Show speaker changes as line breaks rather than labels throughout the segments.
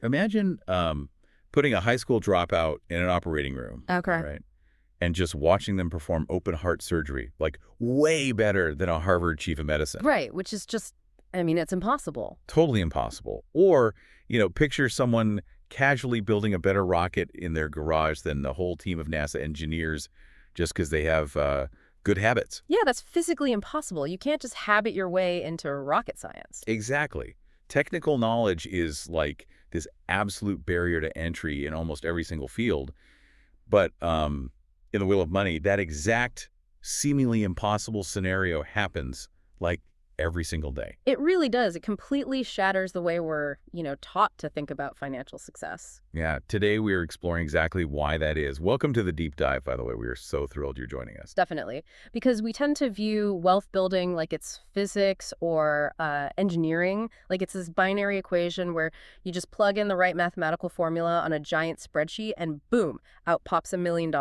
Imagine putting a high school dropout in an operating room,
Okay.
right? And just watching them perform open heart surgery, like way better than a Harvard chief of medicine.
Right, which is just, I mean, it's impossible.
Totally impossible. Or, picture someone casually building a better rocket in their garage than the whole team of NASA engineers just because they have good habits.
Yeah, that's physically impossible. You can't just habit your way into rocket science.
Exactly. Technical knowledge is like this absolute barrier to entry in almost every single field. But in the Wheel of Money, that exact seemingly impossible scenario happens like every single day.
It really does. It completely shatters the way we're, taught to think about financial success.
Yeah, today we are exploring exactly why that is. Welcome to the deep dive, by the way. We are so thrilled you're joining us.
Definitely. Because we tend to view wealth building like it's physics or engineering, like it's this binary equation where you just plug in the right mathematical formula on a giant spreadsheet and boom, out pops $1 million.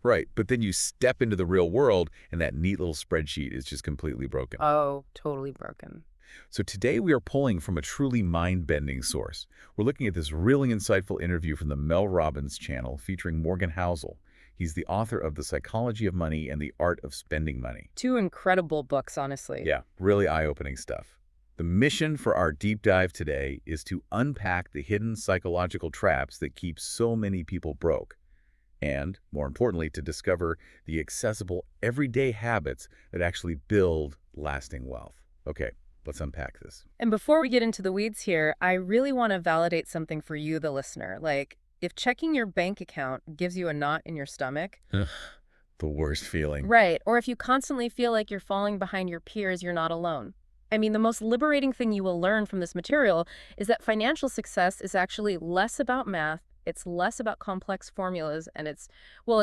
Right, but then you step into the real world and that neat little spreadsheet is just completely broken.
Oh, totally broken.
So today we are pulling from a truly mind-bending source. We're looking at this really insightful interview from the Mel Robbins channel featuring Morgan Housel. He's the author of The Psychology of Money and the Art of Spending Money.
Two incredible books, honestly.
Yeah, really eye-opening stuff. The mission for our deep dive today is to unpack the hidden psychological traps that keep so many people broke. And, more importantly, to discover the accessible everyday habits that actually build lasting wealth. Okay, let's unpack this.
And before we get into the weeds here, I really want to validate something for you, the listener. Like, if checking your bank account gives you a knot in your stomach,
The worst feeling.
right, or if you constantly feel like you're falling behind your peers, you're not alone. I mean, the most liberating thing you will learn from this material is that financial success is actually less about math, it's less about complex formulas, and it's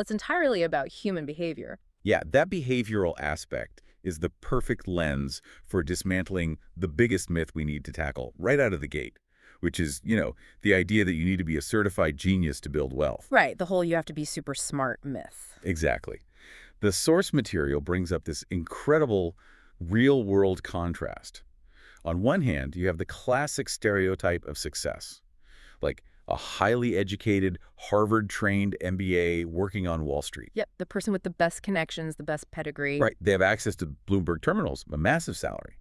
entirely about human behavior.
Yeah, that behavioral aspect is the perfect lens for dismantling the biggest myth we need to tackle right out of the gate, which is, the idea that you need to be a certified genius to build wealth.
Right, the whole you have to be super smart myth.
Exactly. The source material brings up this incredible real-world contrast. On one hand, you have the classic stereotype of success, like a highly educated, Harvard-trained MBA working on Wall Street.
Yep, the person with the best connections, the best pedigree.
Right, they have access to Bloomberg terminals, a massive salary.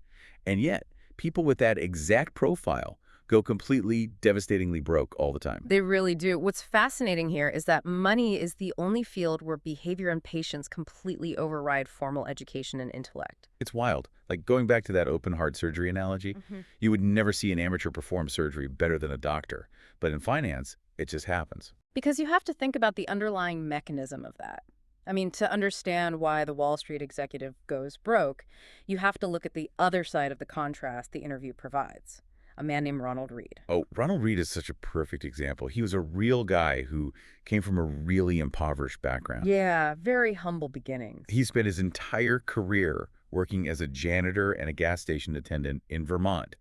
And yet, people with that exact profile go completely, devastatingly broke all the time.
They really do. What's fascinating here is that money is the only field where behavior and patience completely override formal education and intellect.
It's wild. Like going back to that open heart surgery analogy, you would never see an amateur perform surgery better than a doctor. But in finance, it just happens.
Because you have to think about the underlying mechanism of that. I mean, to understand why the Wall Street executive goes broke, you have to look at the other side of the contrast the interview provides. A man named Ronald Reed.
Oh, Ronald Reed is such a perfect example. He was a real guy who came from a really impoverished background.
Yeah, very humble beginnings.
He spent his entire career working as a janitor and a gas station attendant in Vermont.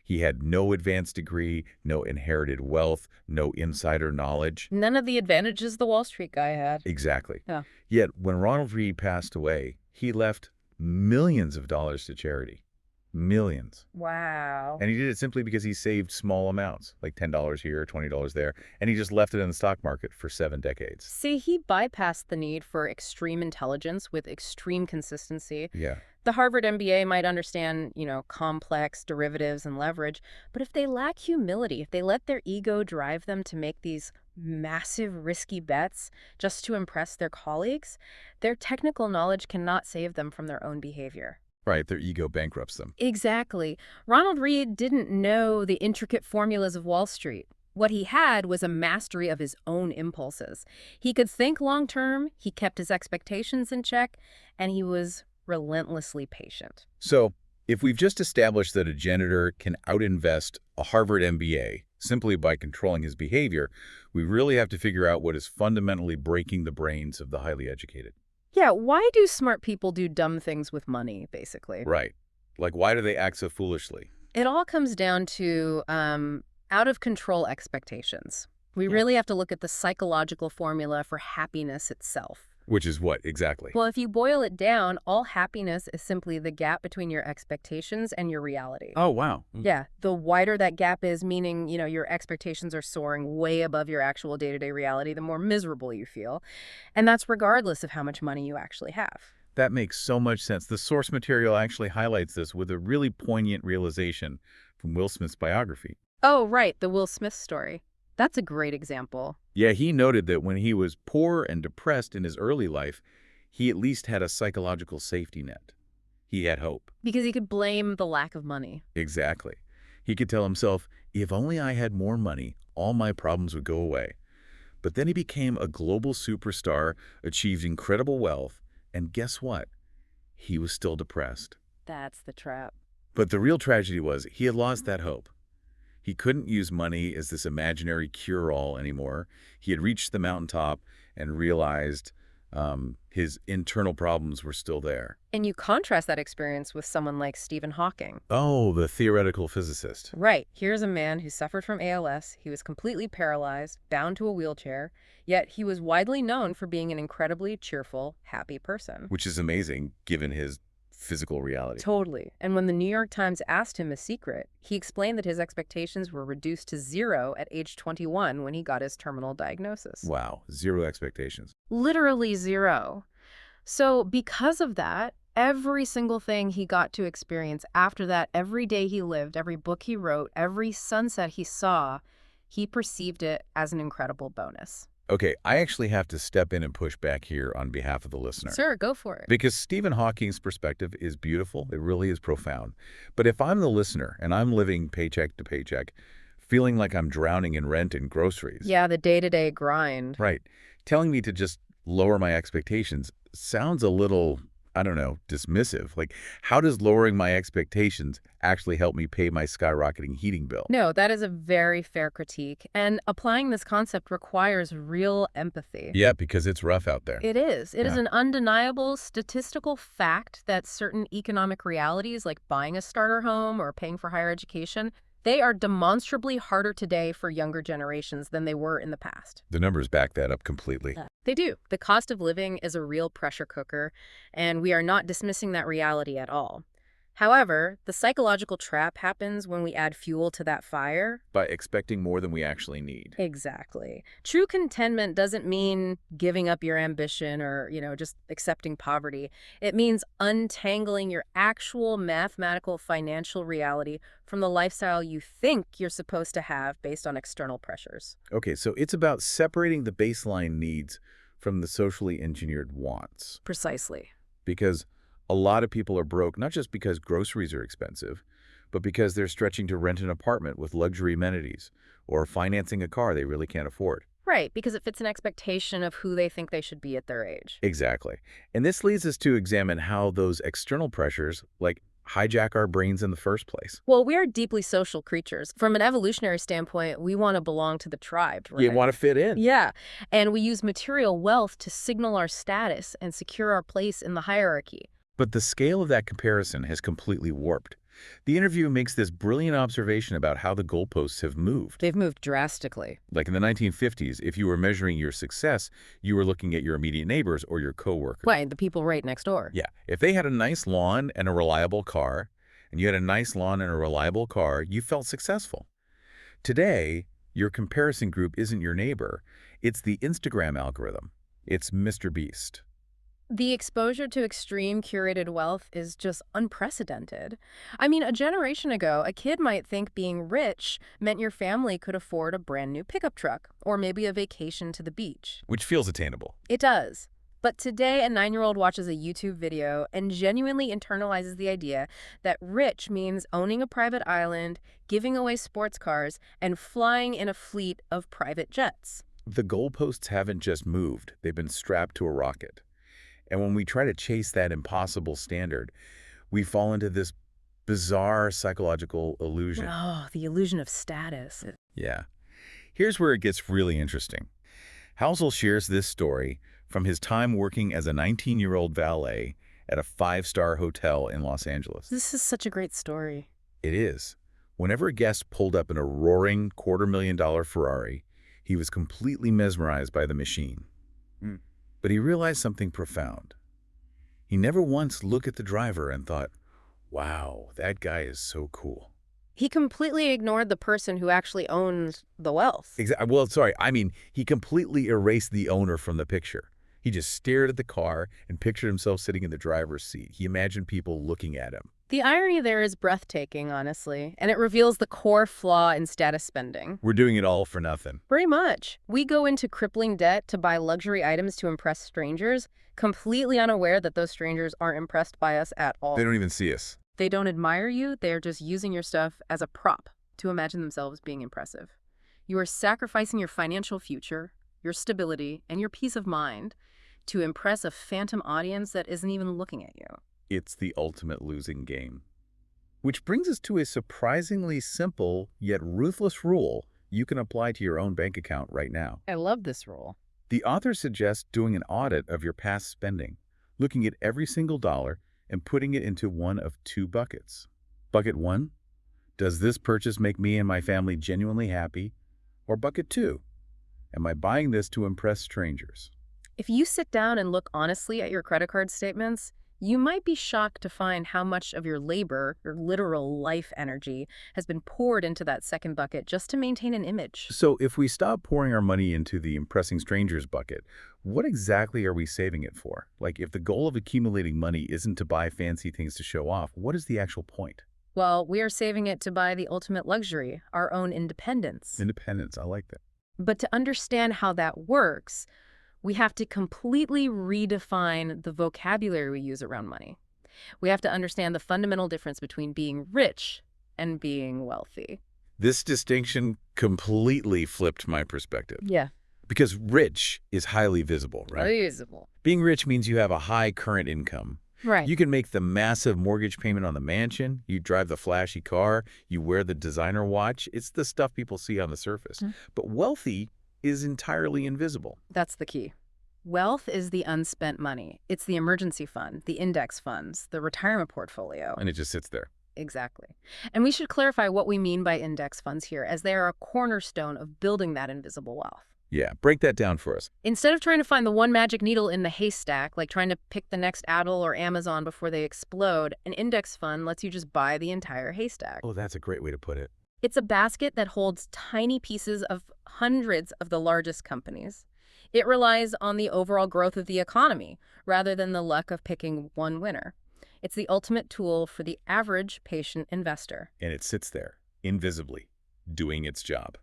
He had no advanced degree, no inherited wealth, no insider knowledge.
None of the advantages the Wall Street guy had.
Exactly.
Yeah.
Yet, when Ronald Reed passed away, he left millions of dollars to charity. Millions.
Wow.
And he did it simply because he saved small amounts, like $10 here, $20 there, and he just left it in the stock market for 7 decades.
See, he bypassed the need for extreme intelligence with extreme consistency.
Yeah.
The Harvard MBA might understand, complex derivatives and leverage, but if they lack humility, if they let their ego drive them to make these massive risky bets just to impress their colleagues, their technical knowledge cannot save them from their own behavior.
Right, their ego bankrupts them.
Exactly. Ronald Reed didn't know the intricate formulas of Wall Street. What he had was a mastery of his own impulses. He could think long-term, he kept his expectations in check, and he was relentlessly patient.
So, if we've just established that a janitor can outinvest a Harvard MBA simply by controlling his behavior, we really have to figure out what is fundamentally breaking the brains of the highly educated.
Yeah, why do smart people do dumb things with money, basically?
Right. Like, why do they act so foolishly?
It all comes down to out-of-control expectations. We really have to look at the psychological formula for happiness itself.
Which is what, exactly?
Well, if you boil it down, all happiness is simply the gap between your expectations and your reality.
Oh, wow.
Yeah, the wider that gap is, meaning, your expectations are soaring way above your actual day-to-day reality, the more miserable you feel. And that's regardless of how much money you actually have.
That makes so much sense. The source material actually highlights this with a really poignant realization from Will Smith's biography.
Oh, right, the Will Smith story. That's a great example.
Yeah, he noted that when he was poor and depressed in his early life, he at least had a psychological safety net. He had hope.
Because he could blame the lack of money.
Exactly. He could tell himself, if only I had more money, all my problems would go away. But then he became a global superstar, achieved incredible wealth, and guess what? He was still depressed.
That's the trap.
But the real tragedy was he had lost that hope. He couldn't use money as this imaginary cure-all anymore. He had reached the mountaintop and realized his internal problems were still there.
And you contrast that experience with someone like Stephen Hawking.
Oh, the theoretical physicist.
Right. Here's a man who suffered from ALS. He was completely paralyzed, bound to a wheelchair, yet he was widely known for being an incredibly cheerful, happy person.
Which is amazing, given his physical reality.
Totally. And when the New York Times asked him a secret, he explained that his expectations were reduced to 0 at age 21 when he got his terminal diagnosis.
Wow, 0 expectations.
Literally 0. So because of that, every single thing he got to experience after that, every day he lived, every book he wrote, every sunset he saw, he perceived it as an incredible bonus.
Okay, I actually have to step in and push back here on behalf of the listener.
Sir, go for it.
Because Stephen Hawking's perspective is beautiful. It really is profound. But if I'm the listener and I'm living paycheck to paycheck, feeling like I'm drowning in rent and groceries.
Yeah, the day-to-day grind.
Right. Telling me to just lower my expectations sounds a little, I don't know, dismissive. Like, how does lowering my expectations actually help me pay my skyrocketing heating bill?
No, that is a very fair critique. And applying this concept requires real empathy.
Yeah, because it's rough out there.
It is. It is
Yeah.
an undeniable statistical fact that certain economic realities, like buying a starter home or paying for higher education, they are demonstrably harder today for younger generations than they were in the past.
The numbers back that up completely.
They do. The cost of living is a real pressure cooker, and we are not dismissing that reality at all. However, the psychological trap happens when we add fuel to that fire.
By expecting more than we actually need.
Exactly. True contentment doesn't mean giving up your ambition or, just accepting poverty. It means untangling your actual mathematical financial reality from the lifestyle you think you're supposed to have based on external pressures.
Okay, so it's about separating the baseline needs from the socially engineered wants.
Precisely.
Because a lot of people are broke, not just because groceries are expensive, but because they're stretching to rent an apartment with luxury amenities or financing a car they really can't afford.
Right, because it fits an expectation of who they think they should be at their age.
Exactly. And this leads us to examine how those external pressures, hijack our brains in the first place.
Well, we are deeply social creatures. From an evolutionary standpoint, we want to belong to the tribe, right?
You want to fit in.
Yeah, and we use material wealth to signal our status and secure our place in the hierarchy.
But the scale of that comparison has completely warped. The interview makes this brilliant observation about how the goalposts have moved.
They've moved drastically.
Like in the 1950s, if you were measuring your success, you were looking at your immediate neighbors or your coworkers.
Right, the people right next door.
Yeah, if they had a nice lawn and a reliable car, and you had a nice lawn and a reliable car, you felt successful. Today, your comparison group isn't your neighbor. It's the Instagram algorithm. It's Mr. Beast.
The exposure to extreme curated wealth is just unprecedented. I mean, a generation ago, a kid might think being rich meant your family could afford a brand new pickup truck or maybe a vacation to the beach.
Which feels attainable.
It does. But today, a 9-year-old watches a YouTube video and genuinely internalizes the idea that rich means owning a private island, giving away sports cars, and flying in a fleet of private jets.
The goalposts haven't just moved. They've been strapped to a rocket. And when we try to chase that impossible standard, we fall into this bizarre psychological illusion.
Oh, the illusion of status.
Yeah. Here's where it gets really interesting. Housel shares this story from his time working as a 19-year-old valet at a 5-star hotel in Los Angeles.
This is such a great story.
It is. Whenever a guest pulled up in a roaring $250,000 Ferrari, he was completely mesmerized by the machine. But he realized something profound. He never once looked at the driver and thought, wow, that guy is so cool.
He completely ignored the person who actually owns the wealth.
Well, sorry, I mean, he completely erased the owner from the picture. He just stared at the car and pictured himself sitting in the driver's seat. He imagined people looking at him.
The irony there is breathtaking, honestly, and it reveals the core flaw in status spending.
We're doing it all for nothing.
Pretty much. We go into crippling debt to buy luxury items to impress strangers, completely unaware that those strangers aren't impressed by us at all.
They don't even see us.
They don't admire you, they're just using your stuff as a prop to imagine themselves being impressive. You are sacrificing your financial future, your stability, and your peace of mind to impress a phantom audience that isn't even looking at you.
It's the ultimate losing game. Which brings us to a surprisingly simple yet ruthless rule you can apply to your own bank account right now.
I love this rule.
The author suggests doing an audit of your past spending, looking at every single dollar and putting it into one of two buckets. Bucket 1, does this purchase make me and my family genuinely happy? Or bucket 2, am I buying this to impress strangers?
If you sit down and look honestly at your credit card statements, you might be shocked to find how much of your labor, your literal life energy, has been poured into that second bucket just to maintain an image.
So if we stop pouring our money into the impressing strangers bucket, what exactly are we saving it for? Like, if the goal of accumulating money isn't to buy fancy things to show off, what is the actual point?
Well, we are saving it to buy the ultimate luxury, our own independence.
Independence, I like that.
But to understand how that works, we have to completely redefine the vocabulary we use around money. We have to understand the fundamental difference between being rich and being wealthy.
This distinction completely flipped my perspective.
Yeah.
Because rich is highly visible, right?
Visible.
Being rich means you have a high current income.
Right.
You can make the massive mortgage payment on the mansion, you drive the flashy car, you wear the designer watch. It's the stuff people see on the surface. But wealthy is entirely invisible.
That's the key. Wealth is the unspent money. It's the emergency fund, the index funds, the retirement portfolio.
And it just sits there.
Exactly. And we should clarify what we mean by index funds here, as they are a cornerstone of building that invisible wealth.
Yeah, break that down for us.
Instead of trying to find the one magic needle in the haystack, like trying to pick the next Apple or Amazon before they explode, an index fund lets you just buy the entire haystack.
Oh, that's a great way to put it.
It's a basket that holds tiny pieces of hundreds of the largest companies. It relies on the overall growth of the economy rather than the luck of picking one winner. It's the ultimate tool for the average patient investor.
And it sits there, invisibly, doing its job.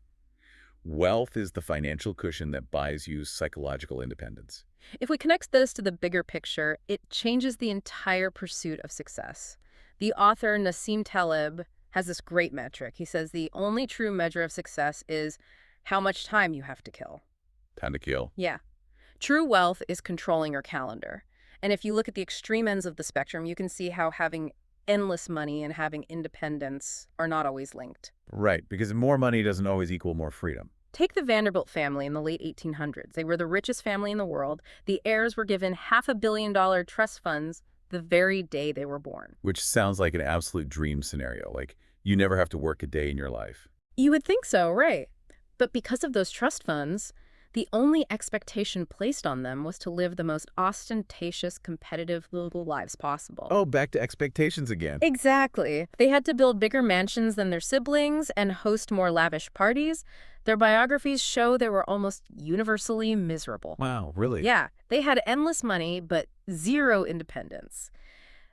Wealth is the financial cushion that buys you psychological independence.
If we connect this to the bigger picture, it changes the entire pursuit of success. The author Nassim Taleb has this great metric. He says the only true measure of success is how much time you have to kill.
Time to kill.
Yeah. True wealth is controlling your calendar. And if you look at the extreme ends of the spectrum, you can see how having endless money and having independence are not always linked.
Right, because more money doesn't always equal more freedom.
Take the Vanderbilt family in the late 1800s. They were the richest family in the world. The heirs were given $500 million trust funds the very day they were born.
Which sounds like an absolute dream scenario, like you never have to work a day in your life.
You would think so, right? But because of those trust funds, the only expectation placed on them was to live the most ostentatious, competitive little lives possible.
Oh, back to expectations again.
Exactly. They had to build bigger mansions than their siblings and host more lavish parties. Their biographies show they were almost universally miserable.
Wow, really?
Yeah, they had endless money, but zero independence.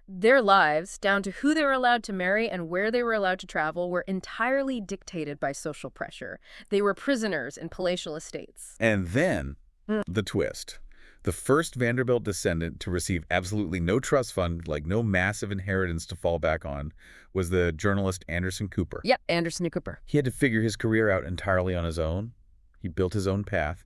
Their lives, down to who they were allowed to marry and where they were allowed to travel, were entirely dictated by social pressure. They were prisoners in palatial estates.
And then, the twist. The first Vanderbilt descendant to receive absolutely no trust fund, like no massive inheritance to fall back on, was the journalist Anderson Cooper.
Yep, Anderson Cooper.
He had to figure his career out entirely on his own. He built his own path.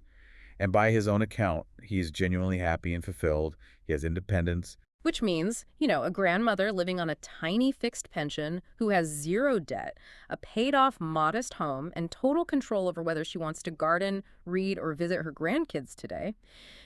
And by his own account, he's genuinely happy and fulfilled. He has independence.
Which means, a grandmother living on a tiny fixed pension who has zero debt, a paid-off modest home, and total control over whether she wants to garden, read, or visit her grandkids today.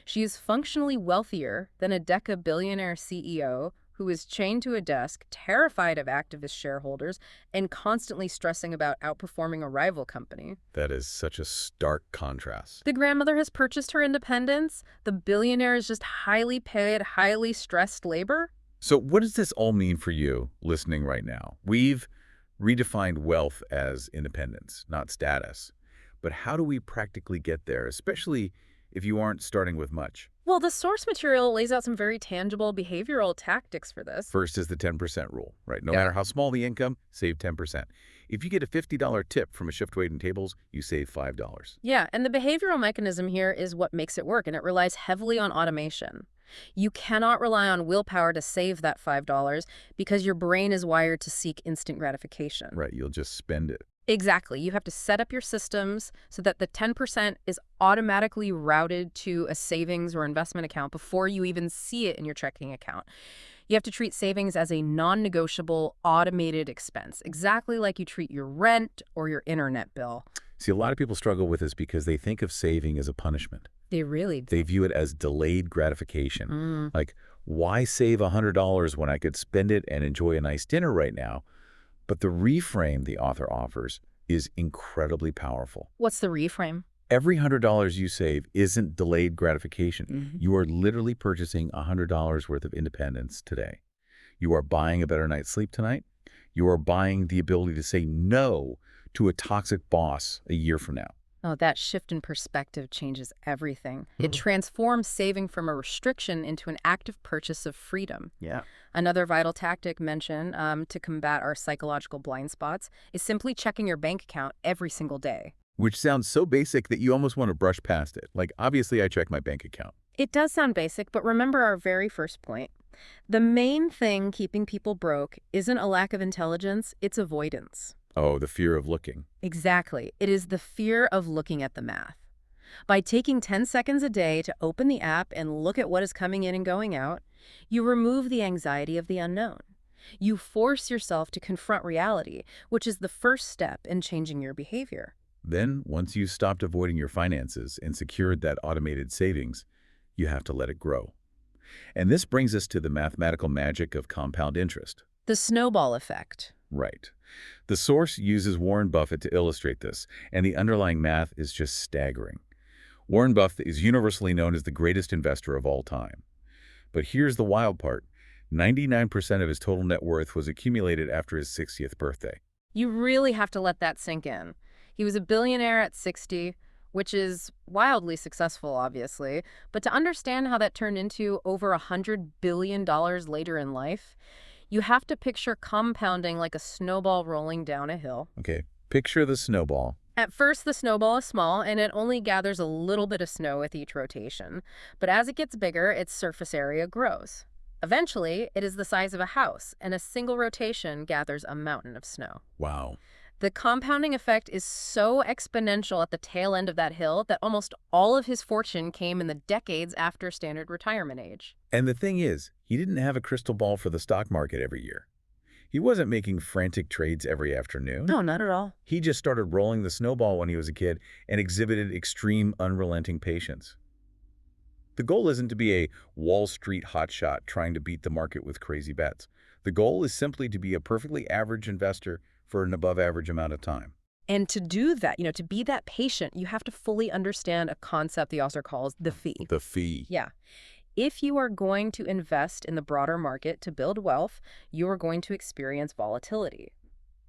She is functionally wealthier than a deca-billionaire CEO who is chained to a desk, terrified of activist shareholders, and constantly stressing about outperforming a rival company.
That is such a stark contrast.
The grandmother has purchased her independence. The billionaire is just highly paid, highly stressed labor.
So what does this all mean for you listening right now? We've redefined wealth as independence, not status. But how do we practically get there, especially if you aren't starting with much?
Well, the source material lays out some very tangible behavioral tactics for this.
First is the 10% rule, right? No
Yeah.
matter how small the income, save 10%. If you get a $50 tip from a shift weight and tables, you save $5.
Yeah, and the behavioral mechanism here is what makes it work, and it relies heavily on automation. You cannot rely on willpower to save that $5 because your brain is wired to seek instant gratification.
Right, you'll just spend it.
Exactly. You have to set up your systems so that the 10% is automatically routed to a savings or investment account before you even see it in your checking account. You have to treat savings as a non-negotiable automated expense, exactly like you treat your rent or your internet bill.
See, a lot of people struggle with this because they think of saving as a punishment.
They really do.
They view it as delayed gratification. Like, why save $100 when I could spend it and enjoy a nice dinner right now? But the reframe the author offers is incredibly powerful.
What's the reframe?
Every $100 you save isn't delayed gratification. You are literally purchasing $100 worth of independence today. You are buying a better night's sleep tonight. You are buying the ability to say no to a toxic boss a year from now.
Oh, that shift in perspective changes everything. It transforms saving from a restriction into an active purchase of freedom.
Yeah.
Another vital tactic mentioned to combat our psychological blind spots is simply checking your bank account every single day.
Which sounds so basic that you almost want to brush past it. Like, obviously, I check my bank account.
It does sound basic, but remember our very first point. The main thing keeping people broke isn't a lack of intelligence, it's avoidance.
Oh, the fear of looking.
Exactly. It is the fear of looking at the math. By taking 10 seconds a day to open the app and look at what is coming in and going out, you remove the anxiety of the unknown. You force yourself to confront reality, which is the first step in changing your behavior.
Then, once you've stopped avoiding your finances and secured that automated savings, you have to let it grow. And this brings us to the mathematical magic of compound interest.
The snowball effect.
Right. The source uses Warren Buffett to illustrate this, and the underlying math is just staggering. Warren Buffett is universally known as the greatest investor of all time. But here's the wild part. 99% of his total net worth was accumulated after his 60th birthday.
You really have to let that sink in. He was a billionaire at 60, which is wildly successful, obviously. But to understand how that turned into over $100 billion later in life, you have to picture compounding like a snowball rolling down a hill.
Okay, picture the snowball.
At first, the snowball is small, and it only gathers a little bit of snow with each rotation. But as it gets bigger, its surface area grows. Eventually, it is the size of a house, and a single rotation gathers a mountain of snow.
Wow.
The compounding effect is so exponential at the tail end of that hill that almost all of his fortune came in the decades after standard retirement age.
And the thing is, he didn't have a crystal ball for the stock market every year. He wasn't making frantic trades every afternoon.
No, not at all.
He just started rolling the snowball when he was a kid and exhibited extreme, unrelenting patience. The goal isn't to be a Wall Street hotshot trying to beat the market with crazy bets. The goal is simply to be a perfectly average investor for an above-average amount of time.
And to do that, to be that patient, you have to fully understand a concept the author calls the fee.
The fee.
Yeah. If you are going to invest in the broader market to build wealth, you are going to experience volatility.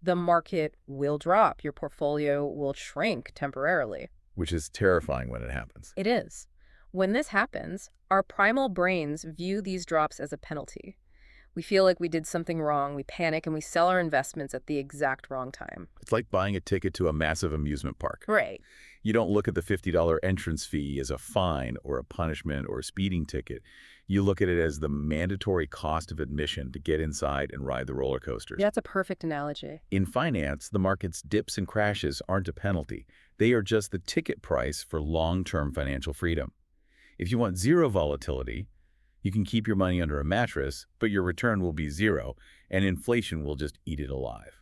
The market will drop. Your portfolio will shrink temporarily.
Which is terrifying when it happens.
It is. When this happens, our primal brains view these drops as a penalty. We feel like we did something wrong, we panic, and we sell our investments at the exact wrong time.
It's like buying a ticket to a massive amusement park.
Right.
You don't look at the $50 entrance fee as a fine or a punishment or a speeding ticket. You look at it as the mandatory cost of admission to get inside and ride the roller coasters.
Yeah, that's a perfect analogy.
In finance, the market's dips and crashes aren't a penalty. They are just the ticket price for long-term financial freedom. If you want zero volatility, you can keep your money under a mattress, but your return will be zero, and inflation will just eat it alive.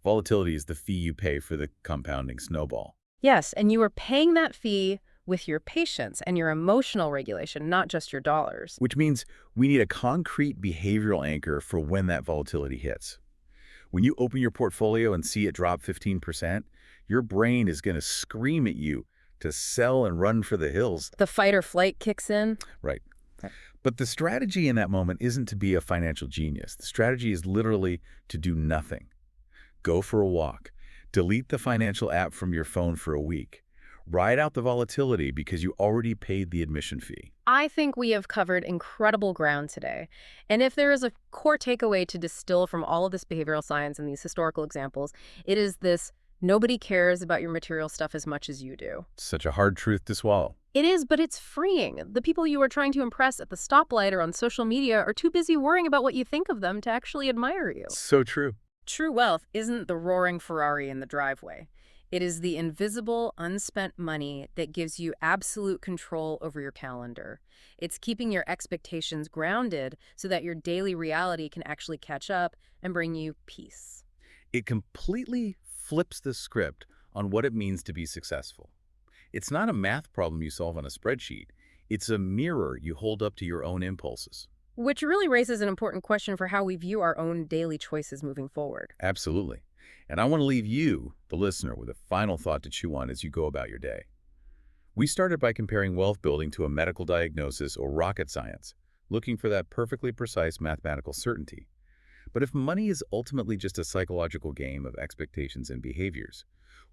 Volatility is the fee you pay for the compounding snowball.
Yes, and you are paying that fee with your patience and your emotional regulation, not just your dollars.
Which means we need a concrete behavioral anchor for when that volatility hits. When you open your portfolio and see it drop 15%, your brain is going to scream at you to sell and run for the hills.
The fight or flight kicks in.
Right.
Right.
But the strategy in that moment isn't to be a financial genius. The strategy is literally to do nothing. Go for a walk. Delete the financial app from your phone for a week. Ride out the volatility because you already paid the admission fee.
I think we have covered incredible ground today. And if there is a core takeaway to distill from all of this behavioral science and these historical examples, it is this: nobody cares about your material stuff as much as you do.
Such a hard truth to swallow.
It is, but it's freeing. The people you are trying to impress at the stoplight or on social media are too busy worrying about what you think of them to actually admire you.
So true.
True wealth isn't the roaring Ferrari in the driveway. It is the invisible, unspent money that gives you absolute control over your calendar. It's keeping your expectations grounded so that your daily reality can actually catch up and bring you peace.
It completely flips the script on what it means to be successful. It's not a math problem you solve on a spreadsheet. It's a mirror you hold up to your own impulses.
Which really raises an important question for how we view our own daily choices moving forward.
Absolutely. And I want to leave you, the listener, with a final thought to chew on as you go about your day. We started by comparing wealth building to a medical diagnosis or rocket science, looking for that perfectly precise mathematical certainty. But if money is ultimately just a psychological game of expectations and behaviors,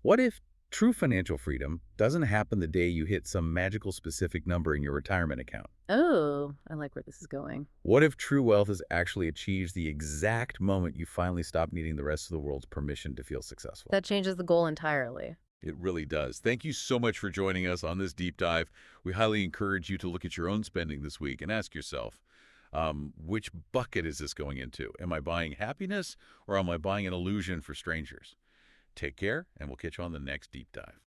what if true financial freedom doesn't happen the day you hit some magical specific number in your retirement account?
Oh, I like where this is going.
What if true wealth is actually achieved the exact moment you finally stop needing the rest of the world's permission to feel successful?
That changes the goal entirely.
It really does. Thank you so much for joining us on this deep dive. We highly encourage you to look at your own spending this week and ask yourself, which bucket is this going into? Am I buying happiness or am I buying an illusion for strangers? Take care, and we'll catch you on the next deep dive.